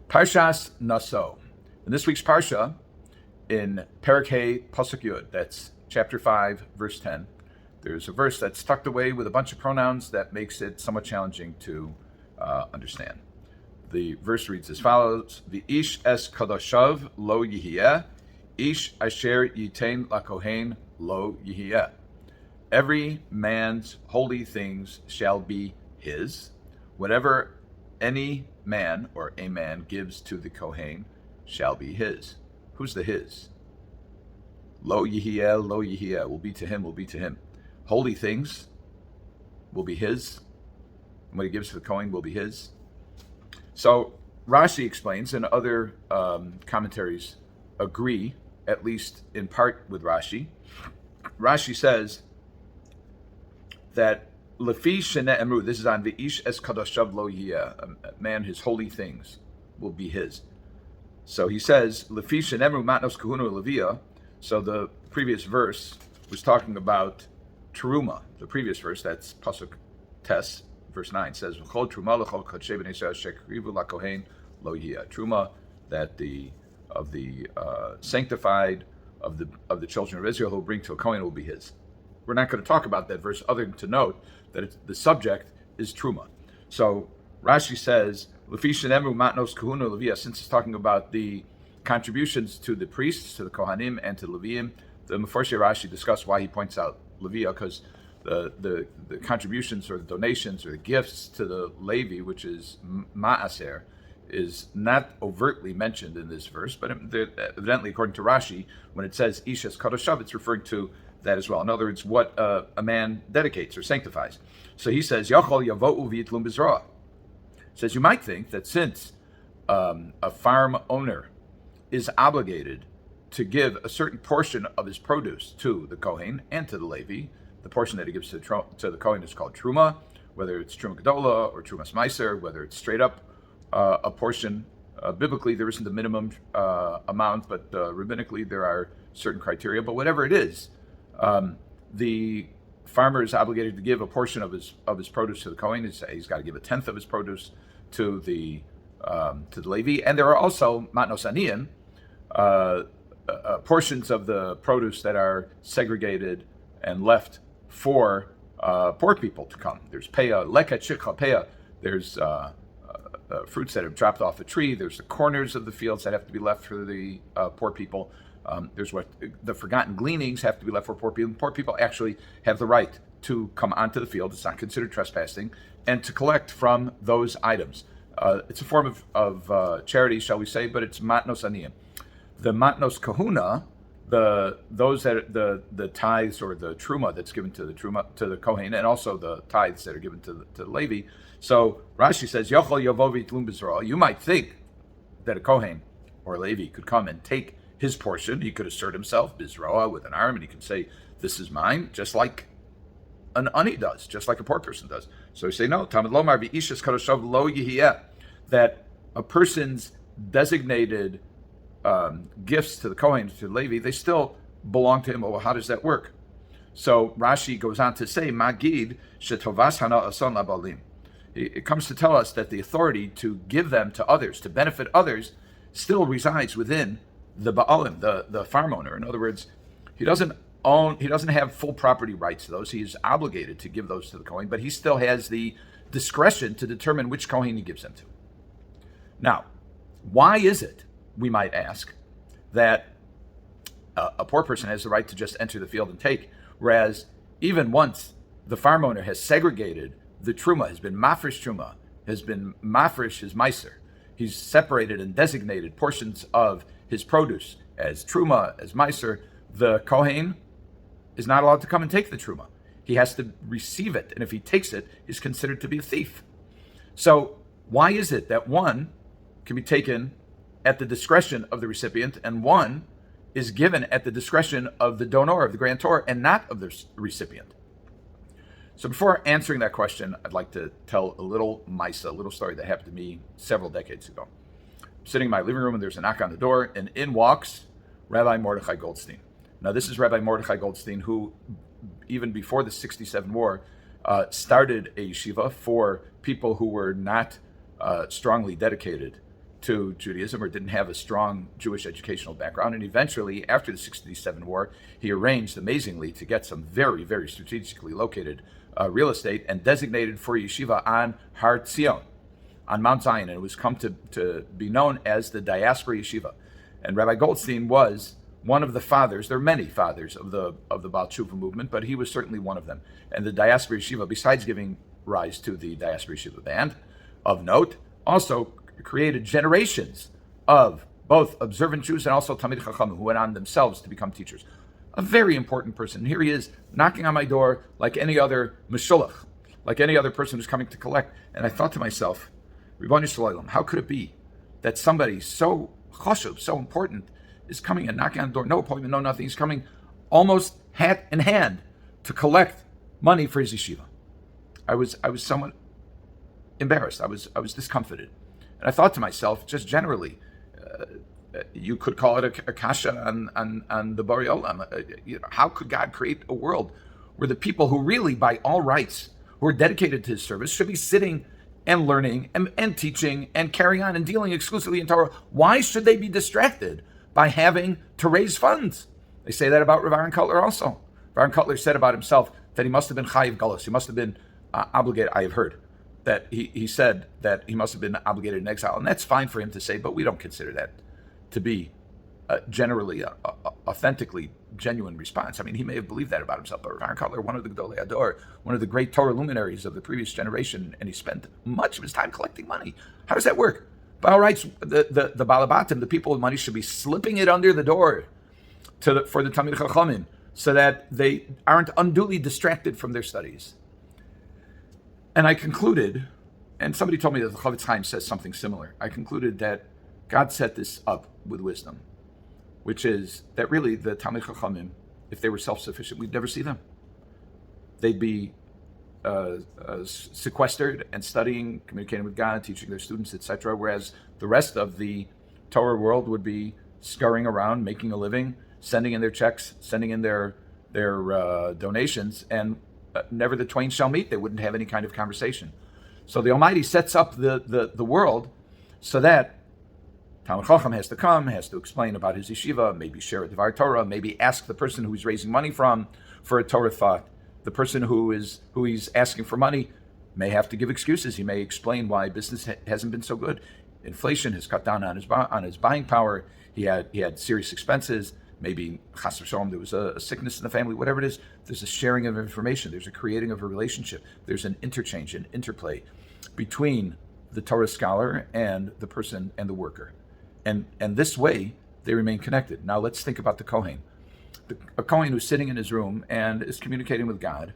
Parshas Naso. In this week's Parsha, in Perek Pasuk Yud, that's chapter 5, verse 10, there's a verse that's tucked away with a bunch of pronouns that makes it somewhat challenging to understand. The verse reads as follows: "The ish es kadoshav lo yihiyeh, ish asher yitain lakohen lo yihiyeh." Every man's holy things shall be his. Whatever any man or a man gives to the Kohen shall be his. Who's the his? Lo yihiyeh, will be to him, will be to him. Holy things will be his. And what he gives to the Kohen will be his. So Rashi explains, and other commentaries agree, at least in part with Rashi. Rashi says that Lefi shene emru, this is on the ish es kadoshav lo yihiyeh, a man, his holy things will be his. So he says, Lefi shene emru matnos kahuna levia. So the previous verse was talking about Teruma. The previous verse, that's Pasuk Tes, verse 9, says, V'chol Teruma l'chol kodshei b'nei Yisrael shekrivu lakohen lo yihiyeh. Teruma, that of the sanctified of the children of Israel who will bring to a Kohen will be his. We're not going to talk about that verse other than to note that the subject is Truma. So Rashi says, Lefi shenemru matnos kahuna levia, since it's talking about the contributions to the priests, to the Kohanim, and to Leviim, the Mefarshei Rashi discussed why he points out Levia, because the contributions or the donations or the gifts to the Levi, which is Ma'aser, is not overtly mentioned in this verse, but evidently, according to Rashi, when it says Ishes Kadoshav, it's referring to that as well. In other words, what a man dedicates or sanctifies. So he says, Yachol Yavo'u V'yitlum B'Zroah. Says, you might think that since a farm owner is obligated to give a certain portion of his produce to the Kohen and to the Levi, the portion that he gives to the Kohen is called Truma, whether it's Truma Gedola or Trumas Meiser, whether it's straight up a portion. Biblically, there isn't a minimum amount, but rabbinically there are certain criteria. But whatever it is, the farmer is obligated to give a portion of his produce to the Kohen. He's got to give a tenth of his produce to the Levi, and there are also matnos aniyim, portions of the produce that are segregated and left for poor people to come. There's peah, leket shikha peah. There's fruits that have dropped off the tree. There's the corners of the fields that have to be left for the poor people. There's what the forgotten gleanings have to be left for poor people. Poor people actually have the right to come onto the field. It's not considered trespassing, and to collect from those items. It's a form of charity, shall we say, but it's matnos aniyim. The matnos kahuna, the tithes or the truma that's given to the Kohen, and also the tithes that are given to the Levi. So Rashi says, Yochol Yavo V'yitlum B'Zroah. You might think that a Kohen or a Levi could come and take his portion. He could assert himself, B'Zroah, with an arm, and he could say, this is mine, just like an ani does, just like a poor person does. So we say, no, Tamid Lomar V'ishes Kadoshav Lo Yihiyeh, that a person's designated gifts to the Kohen, to Levi, they still belong to him. Well, how does that work? So Rashi goes on to say, Magid shetovas hana'ah son labalim. It comes to tell us that the authority to give them to others, to benefit others, still resides within the ba'alim, the farm owner. In other words, he doesn't have full property rights to those. He is obligated to give those to the Kohen, but he still has the discretion to determine which Kohen he gives them to. Now, why is it, we might ask, that a poor person has the right to just enter the field and take, whereas even once the farm owner has segregated the truma, has been mafresh truma, has been mafresh his meiser, he's separated and designated portions of his produce as truma, as meiser, the Kohen is not allowed to come and take the truma. He has to receive it, and if he takes it, he's considered to be a thief. So why is it that one can be taken at the discretion of the recipient, and one is given at the discretion of the donor, of the grantor, and not of the recipient? So before answering that question, I'd like to tell a little story that happened to me several decades ago. I'm sitting in my living room, and there's a knock on the door, and in walks Rabbi Mordechai Goldstein. Now, this is Rabbi Mordechai Goldstein, who, even before the 67 war, started a yeshiva for people who were not strongly dedicated to Judaism or didn't have a strong Jewish educational background. And eventually, after the 67 war, he arranged amazingly to get some very, very strategically located real estate and designated for yeshiva on Har Zion, on Mount Zion. And it was come to be known as the Diaspora Yeshiva. And Rabbi Goldstein was one of the fathers. There are many fathers of the Baal Tshuva movement, but he was certainly one of them. And the Diaspora Yeshiva, besides giving rise to the Diaspora Yeshiva band, of note, also created generations of both observant Jews and also Talmid Chachamim who went on themselves to become teachers. A very important person. Here he is knocking on my door like any other Meshulach, like any other person who's coming to collect. And I thought to myself, Ribono Shel Olam, how could it be that somebody so chashuv, so important, is coming and knocking on the door, no appointment, no nothing. He's coming almost hat in hand to collect money for his yeshiva. I was somewhat embarrassed. I was discomfited. And I thought to myself, just generally, you could call it a kasha on the Borei Olam. How could God create a world where the people who really, by all rights, who are dedicated to his service, should be sitting and learning and teaching and carrying on and dealing exclusively in Torah? Why should they be distracted by having to raise funds? They say that about Rav Aaron Kotler also. Rav Aaron Kotler said about himself that he must have been chayiv galus. He must have been obligated. I have heard that he said that he must have been obligated in exile. And that's fine for him to say, but we don't consider that to be generally authentically genuine response. I mean, he may have believed that about himself, but Rav Aaron Kotler, one of the Gedolei Ador, one of the great Torah luminaries of the previous generation, and he spent much of his time collecting money. How does that work? By all rights, the Balabatim, the people with money, should be slipping it under the door for the Talmid Chachamim so that they aren't unduly distracted from their studies. And I concluded, and somebody told me that the Chavetz Chaim says something similar. I concluded that God set this up with wisdom, which is that really the Talmid Chachamim, if they were self-sufficient, we'd never see them. They'd be sequestered and studying, communicating with God, teaching their students, etc. Whereas the rest of the Torah world would be scurrying around, making a living, sending in their checks, sending in their donations, and never the twain shall meet. They wouldn't have any kind of conversation. So the Almighty sets up the world so that Talmid Chacham has to come, has to explain about his yeshiva, maybe share a Dvar Torah, maybe ask the person who he's raising money from for a Torah thought. The person who he's asking for money may have to give excuses. He may explain why business hasn't been so good. Inflation has cut down on his buying power. He had serious expenses. Maybe chas v'shalom, there was a sickness in the family. Whatever it is, there's a sharing of information. There's a creating of a relationship. There's an interchange, an interplay between the Torah scholar and the person and the worker. And this way, they remain connected. Now let's think about the Kohen. A Kohen who's sitting in his room and is communicating with God.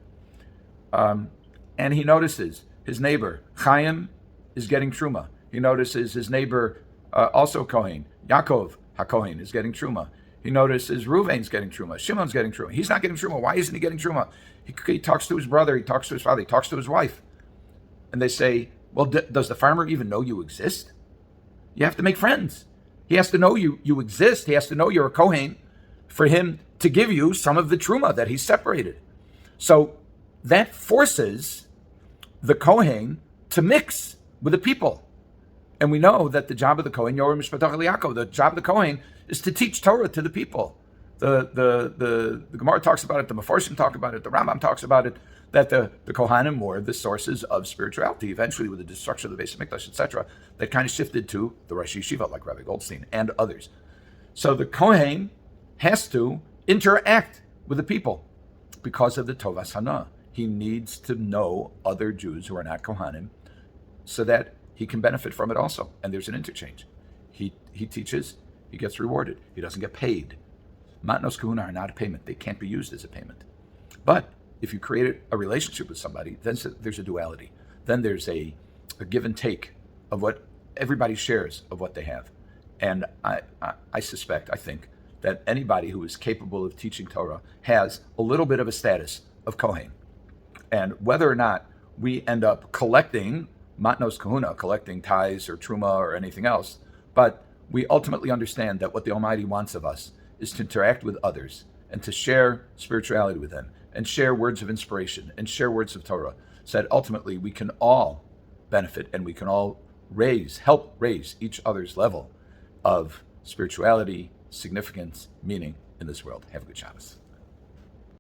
And he notices his neighbor, Chaim, is getting Truma. He notices his neighbor, also Kohen, Yaakov HaKohen, is getting Truma. He notices Reuven's getting Truma. Shimon's getting Truma. He's not getting Truma. Why isn't he getting Truma? He talks to his brother. He talks to his father. He talks to his wife. And they say, well, does the farmer even know you exist? You have to make friends. He has to know you exist. He has to know you're a Kohen for him to give you some of the Truma that he's separated. So that forces the Kohen to mix with the people. And we know that the job of the Kohen, Yoreh Mishpatach Yaakov, the job of the Kohen is to teach Torah to the people. The Gemara talks about it, the Mefarshim talk about it, the Rambam talks about it, that the Kohanim were the sources of spirituality. Eventually, with the destruction of the Beis HaMikdash, etc., that kind of shifted to the Rosh Yeshiva, like Rabbi Goldstein and others. So the Kohen has to interact with the people because of the Tovas Hana'ah. He needs to know other Jews who are not Kohanim so that he can benefit from it also. And there's an interchange. He teaches, he gets rewarded. He doesn't get paid. Matnos Kahuna are not a payment. They can't be used as a payment. But if you create a relationship with somebody, then there's a duality. Then there's a give and take of what everybody shares of what they have. And I suspect, I think, that anybody who is capable of teaching Torah has a little bit of a status of Kohen. And whether or not we end up collecting Matnos Kahuna, collecting tithes or Truma or anything else, but we ultimately understand that what the Almighty wants of us is to interact with others and to share spirituality with them and share words of inspiration and share words of Torah, so that ultimately we can all benefit and we can all help raise each other's level of spirituality, significance, meaning in this world. Have a good Shabbos.